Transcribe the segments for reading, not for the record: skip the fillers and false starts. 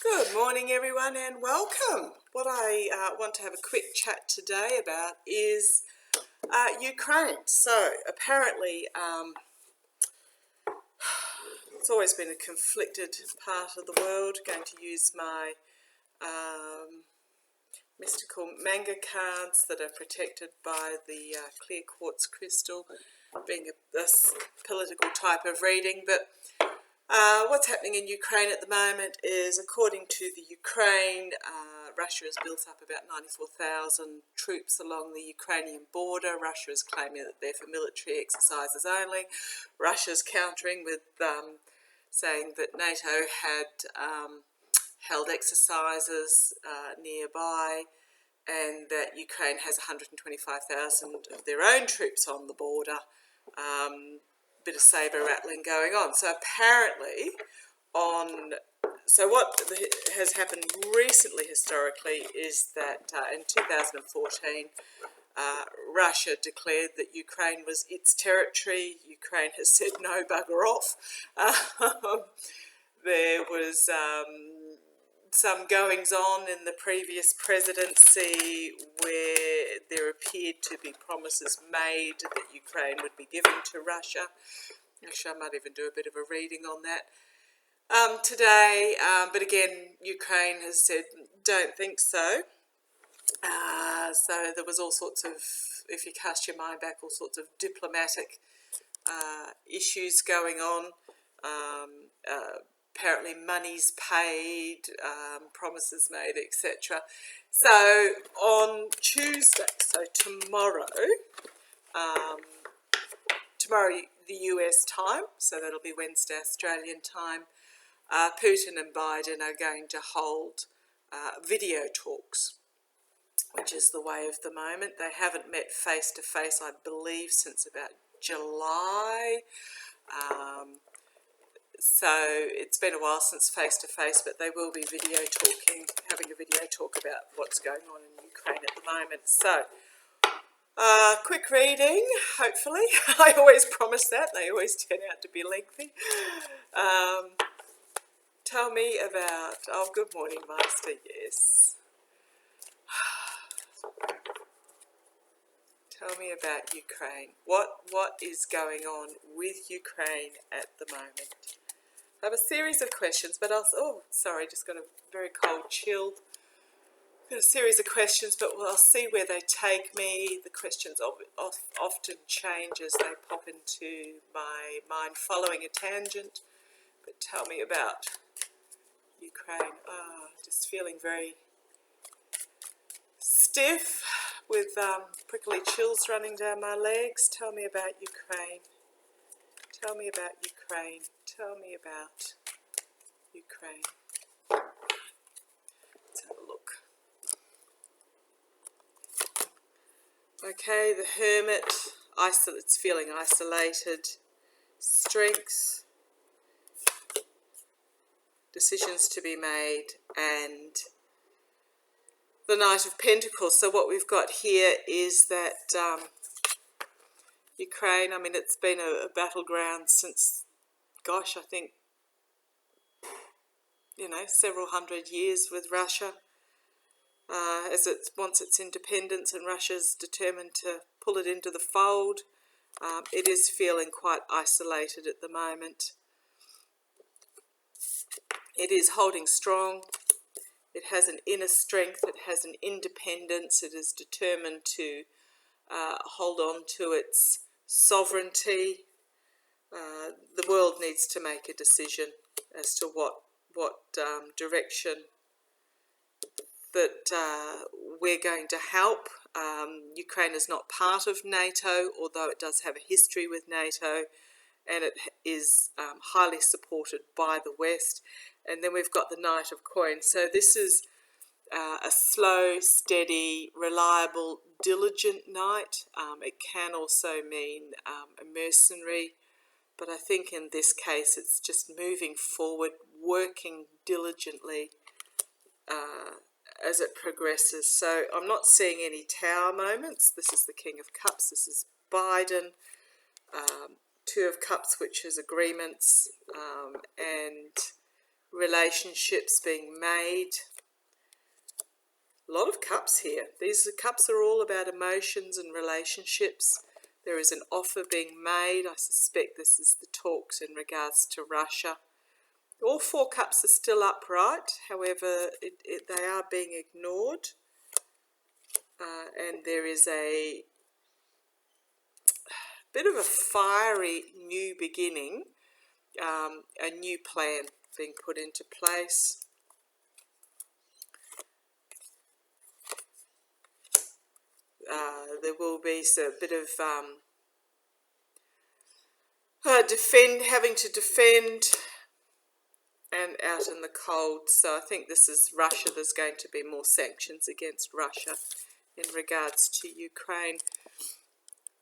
Good morning, everyone, and welcome. What I want to have a quick chat today about is Ukraine. So, apparently, it's always been a conflicted part of the world. Going to use my mystical manga cards that are protected by the clear quartz crystal, being this political type of reading, but what's happening in Ukraine at the moment is, according to the Ukraine, Russia has built up about 94,000 troops along the Ukrainian border. Russia is claiming that they're for military exercises only. Russia's countering with saying that NATO had held exercises nearby, and that Ukraine has 125,000 of their own troops on the border. Bit of sabre rattling going on. So apparently, what has happened recently historically is that in 2014, Russia declared that Ukraine was its territory. Ukraine has said no, bugger off. There was some goings on in the previous presidency where there appeared to be promises made that Ukraine would be given to Russia. Actually, I might even do a bit of a reading on that today, but again, Ukraine has said don't think so. So there was all sorts of, if you cast your mind back, all sorts of diplomatic issues going on. Apparently money's paid, promises made, etc. So on Tuesday, so tomorrow the US time, so that'll be Wednesday Australian time, Putin and Biden are going to hold video talks, which is the way of the moment. They haven't met face to face, I believe, since about July. So it's been a while since face-to-face, but they will be having a video talk about what's going on in Ukraine at the moment. So, quick reading, hopefully. I always promise that. They always turn out to be lengthy. Tell me about... Oh, good morning, Master, yes. Tell me about Ukraine. What is going on with Ukraine at the moment? I have a series of questions, but just got a very cold chill. Got a series of questions, but I'll see where they take me. The questions often change as they pop into my mind following a tangent. But tell me about Ukraine. Just feeling very stiff with prickly chills running down my legs. Tell me about Ukraine. Tell me about Ukraine. Tell me about Ukraine. Let's have a look. Okay, the Hermit. It's feeling isolated. Strength. Decisions to be made. And the Knight of Pentacles. So what we've got here is that Ukraine, it's been a battleground since, I think, several hundred years with Russia. As it wants its independence and Russia's determined to pull it into the fold, it is feeling quite isolated at the moment. It is holding strong. It has an inner strength. It has an independence. It is determined to hold on to its sovereignty. The world needs to make a decision as to what direction that we're going to help. Ukraine is not part of NATO, although it does have a history with NATO, and it is highly supported by the West. And then we've got the Knight of Coins. So this is a slow, steady, reliable, diligent knight. It can also mean a mercenary, but I think in this case it's just moving forward, working diligently as it progresses. So I'm not seeing any Tower moments. This is the King of Cups. This is Biden. Two of Cups, which is agreements, and relationships being made. A lot of cups here. These cups are all about emotions and relationships. There is an offer being made. I suspect this is the talks in regards to Russia. All 4 cups are still upright, however, they are being ignored. And there is a bit of a fiery new beginning, a new plan being put into place. There will be a bit of having to defend and out in the cold. So I think this is Russia. There's going to be more sanctions against Russia in regards to Ukraine.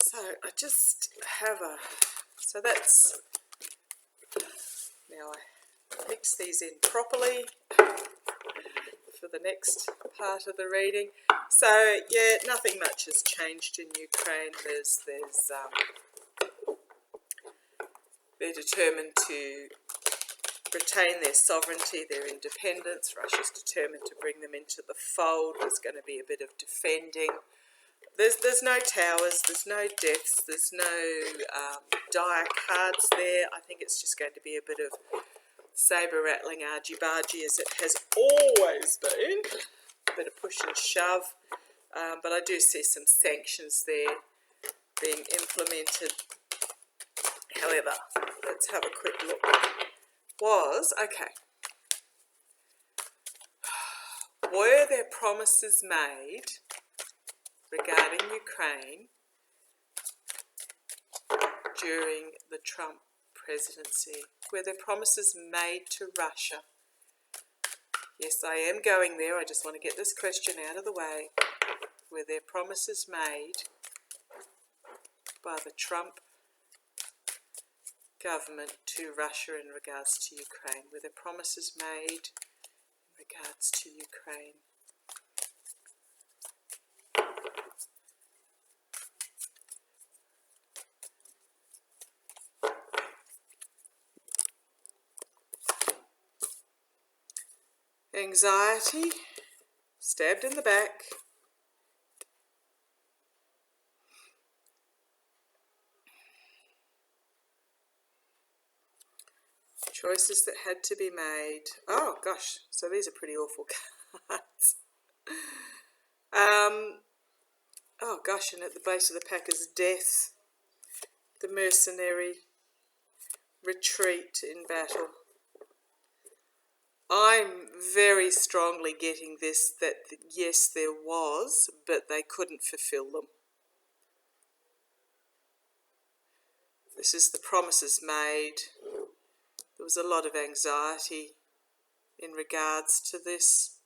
So I just have so that's, now I mix these in properly for the next part of the reading. So yeah, nothing much has changed in Ukraine. They're determined to retain their sovereignty, their independence. Russia's determined to bring them into the fold. There's going to be a bit of defending. There's no towers, there's no deaths, there's no dire cards there. I think it's just going to be a bit of sabre rattling, argy-bargy, as it has always been. A bit of push and shove. But I do see some sanctions there being implemented. However, let's have a quick look. Okay. Were there promises made regarding Ukraine during the Trump presidency? Were there promises made to Russia? Yes, I am going there. I just want to get this question out of the way. Were there promises made by the Trump government to Russia in regards to Ukraine? Were there promises made in regards to Ukraine? Anxiety, stabbed in the back. Choices that had to be made. Oh gosh, so these are pretty awful cards. Oh gosh, and at the base of the pack is death. The mercenary, retreat in battle. I'm very strongly getting this, that yes, there was, but they couldn't fulfill them. This is the promises made. There was a lot of anxiety in regards to this,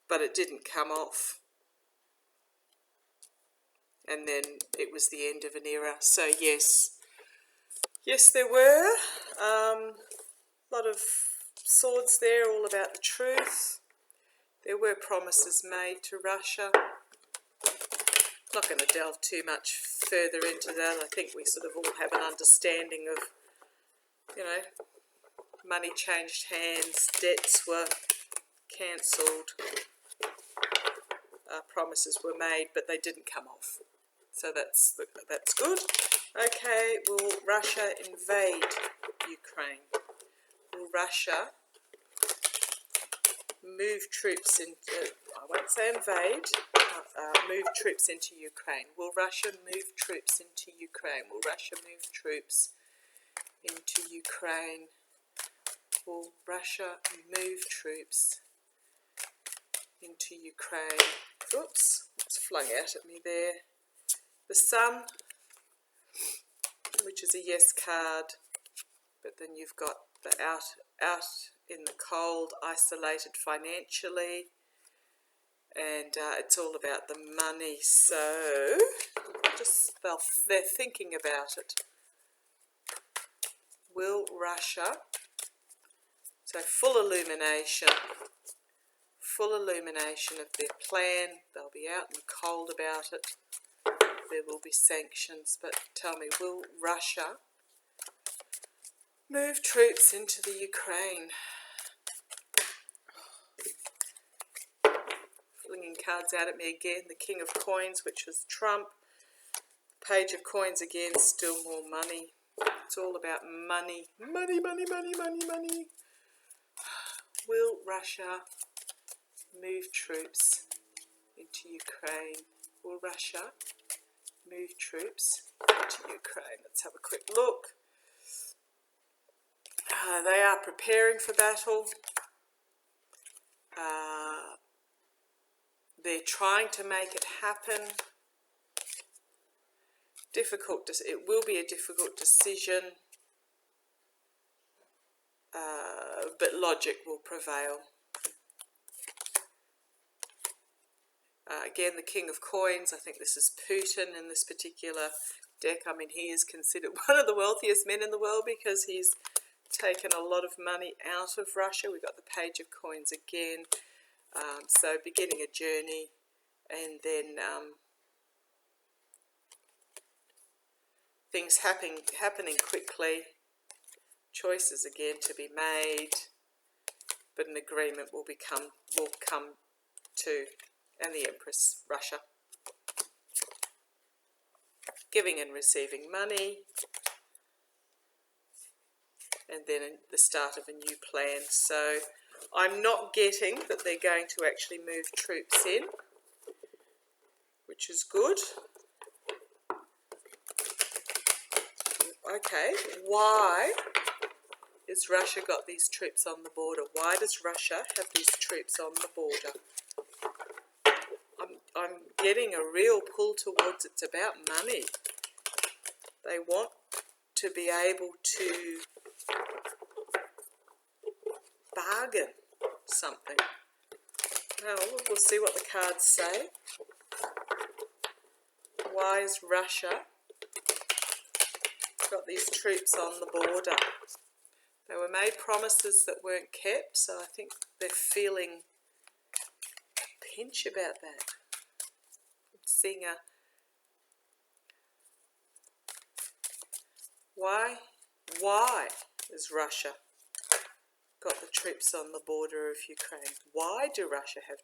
but it didn't come off. And then it was the end of an era. So yes, there were a lot of swords there, all about the truth. There were promises made to Russia. I'm not going to delve too much further into that. I think we sort of all have an understanding of, money changed hands, debts were cancelled, promises were made, but they didn't come off. So that's good. Okay, will Russia invade Ukraine? Will Russia move troops into, I won't say invade, move troops into Ukraine? Will Russia move troops into Ukraine? Will Russia move troops into Ukraine? Will Russia move troops into Ukraine? Oops, it's flung out at me there. The Sun, which is a yes card, but then you've got the out in the cold, isolated financially, and it's all about the money. So they're thinking about it. Will Russia, so full illumination of their plan. They'll be out in the cold about it. There will be sanctions, but tell me, will Russia Move troops into the Ukraine. Flinging cards out at me again. The King of Coins, which was Trump. Page of Coins again, still more money. It's all about money. Money, money, money, money, money. Will Russia move troops into Ukraine? Will Russia move troops into Ukraine? Let's have a quick look. They are preparing for battle. They're trying to make it happen. It will be a difficult decision, but logic will prevail. Again, the King of Coins, I think this is Putin in this particular deck. I mean, he is considered one of the wealthiest men in the world because he's taken a lot of money out of Russia. We've got the Page of Coins again. So beginning a journey, and then things happening quickly, choices again to be made, but an agreement will come to, and the Empress, Russia, giving and receiving money, and then the start of a new plan. So I'm not getting that they're going to actually move troops in, which is good. Okay, why has Russia got these troops on the border? Why does Russia have these troops on the border? I'm getting a real pull towards it's about money. They want to be able to bargain something. Well, we'll see what the cards say. Why is Russia got these troops on the border? They were made promises that weren't kept, so I think they're feeling a pinch about that. I'm seeing why is Russia got the troops on the border of Ukraine? Why do Russia have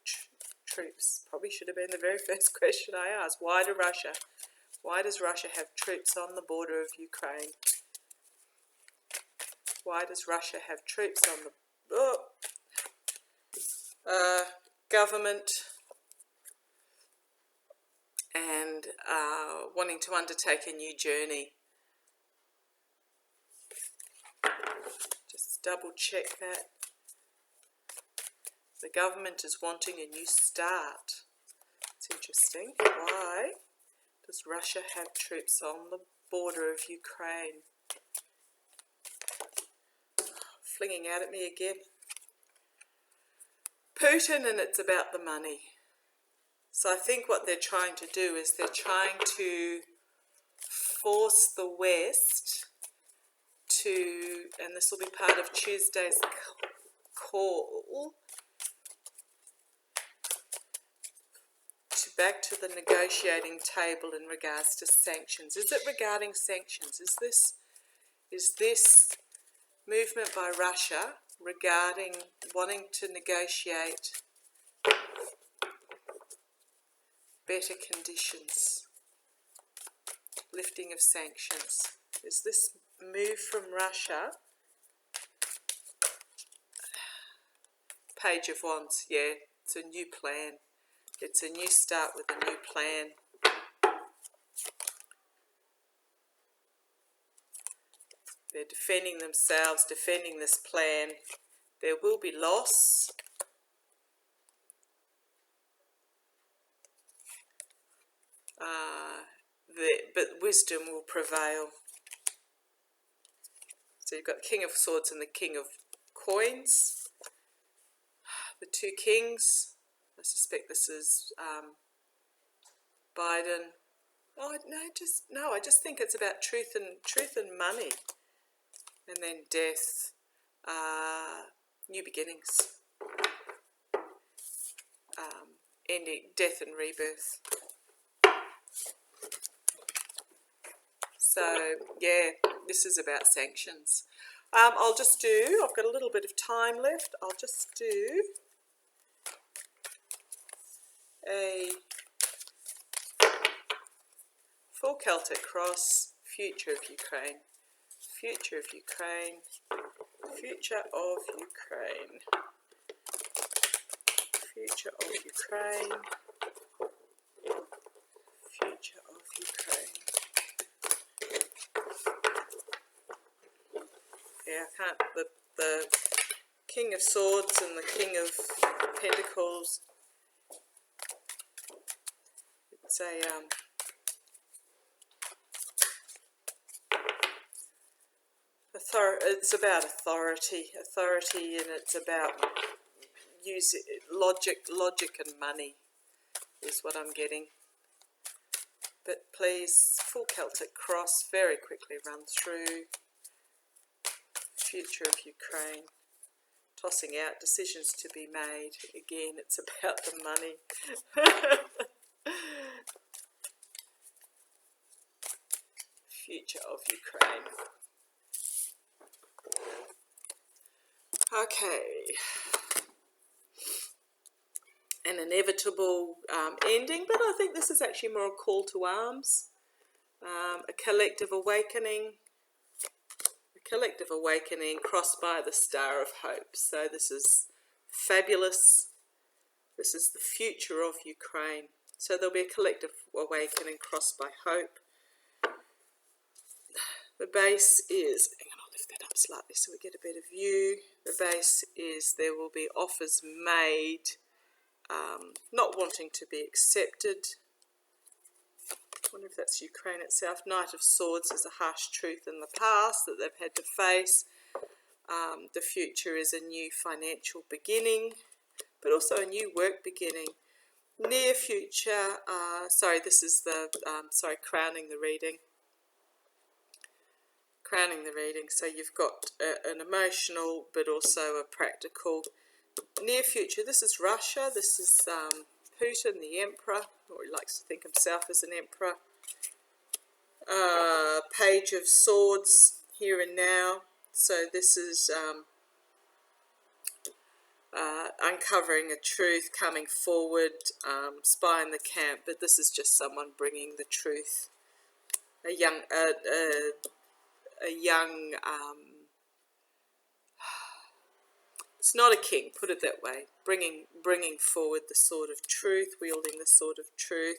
troops? Probably should have been the very first question I asked. Why does Russia have troops on the border of Ukraine? Why does Russia have troops on the government and wanting to undertake a new journey? Just double check that. The government is wanting a new start. It's interesting. Why does Russia have troops on the border of Ukraine? Flinging out at me again. Putin, and it's about the money. So I think what they're trying to do is they're trying to force the West to, and this will be part of Tuesday's call, back to the negotiating table in regards to sanctions. Is it regarding sanctions? Is this movement by Russia regarding wanting to negotiate better conditions, lifting of sanctions? Is this move from Russia? Page of Wands, yeah, it's a new plan. It's a new start with a new plan. They're defending themselves, defending this plan. There will be loss. But wisdom will prevail. So you've got the King of Swords and the King of Coins. The two kings. I suspect this is Biden. Oh no, I just think it's about truth and money, and then death, new beginnings, ending, death and rebirth. So yeah, this is about sanctions. I'll just do, I've got a little bit of time left, I'll just do a full Celtic cross, future of Ukraine, future of Ukraine, future of Ukraine, future of Ukraine, future of Ukraine. Yeah, I can't, the King of Swords and the King of Pentacles, it's a, it's about authority, and it's about logic and money is what I'm getting. But please, full Celtic cross, very quickly run through. Future of Ukraine, tossing out decisions to be made. Again, it's about the money. Future of Ukraine. Okay. An inevitable ending, but I think this is actually more a call to arms. A collective awakening. Collective awakening crossed by the Star of Hope. So this is fabulous. This is the future of Ukraine. So there'll be a collective awakening crossed by hope. The base is, hang on, I'll lift that up slightly so we get a better view. The base is there will be offers made, not wanting to be accepted. I wonder if that's Ukraine itself. Knight of Swords is a harsh truth in the past that they've had to face. The future is a new financial beginning, but also a new work beginning. Near future, this is the, crowning the reading. Crowning the reading, so you've got an emotional, but also a practical. Near future, this is Russia, this is Putin, the Emperor, or he likes to think himself as an emperor. Page of Swords, here and now. So this is uncovering a truth, coming forward, spy in the camp, but this is just someone bringing the truth. A young, it's not a king, put it that way, bringing forward the sword of truth, wielding the sword of truth,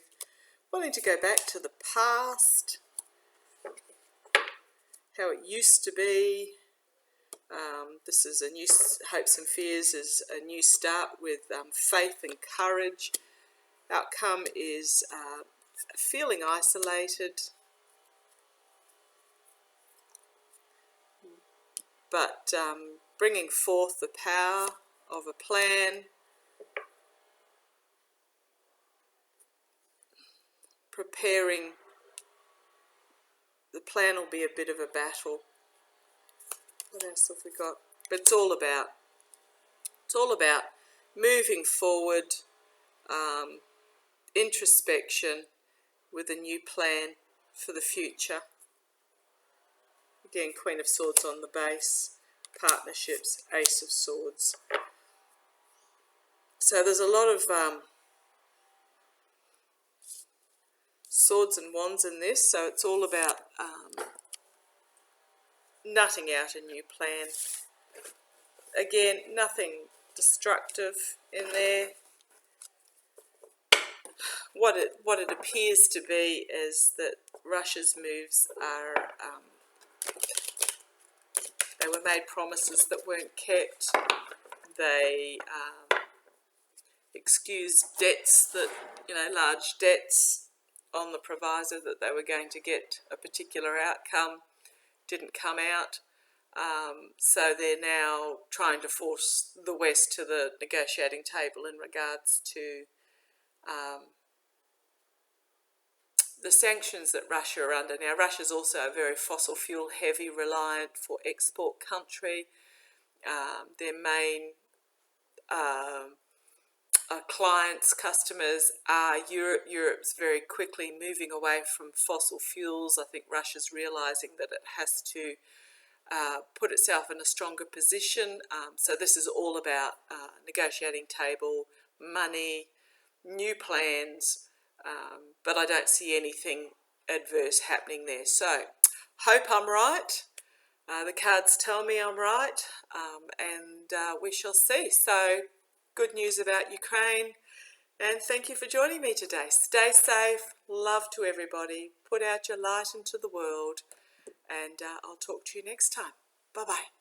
wanting to go back to the past, how it used to be. This is a new, hopes and fears is a new start with faith and courage. Outcome is feeling isolated, but bringing forth the power of a plan, preparing. The plan will be a bit of a battle. What else have we got? But it's all about moving forward, introspection with a new plan for the future. Again, Queen of Swords on the base, partnerships, Ace of Swords. So there's a lot of swords and wands in this, so it's all about nutting out a new plan. Again, nothing destructive in there. What it appears to be is that Russia's moves are, they were made promises that weren't kept. They excused debts that, large debts on the proviso that they were going to get a particular outcome, didn't come out. So they're now trying to force the West to the negotiating table in regards to the sanctions that Russia are under. Now, Russia's also a very fossil fuel heavy, reliant for export country. Their main clients, customers are Europe. Europe's very quickly moving away from fossil fuels. I think Russia's realising that it has to put itself in a stronger position. So this is all about negotiating table, money, new plans, but I don't see anything adverse happening there. So hope I'm right. The cards tell me I'm right, and we shall see. So good news about Ukraine, and thank you for joining me today. Stay safe, love to everybody, put out your light into the world, and I'll talk to you next time. Bye-bye.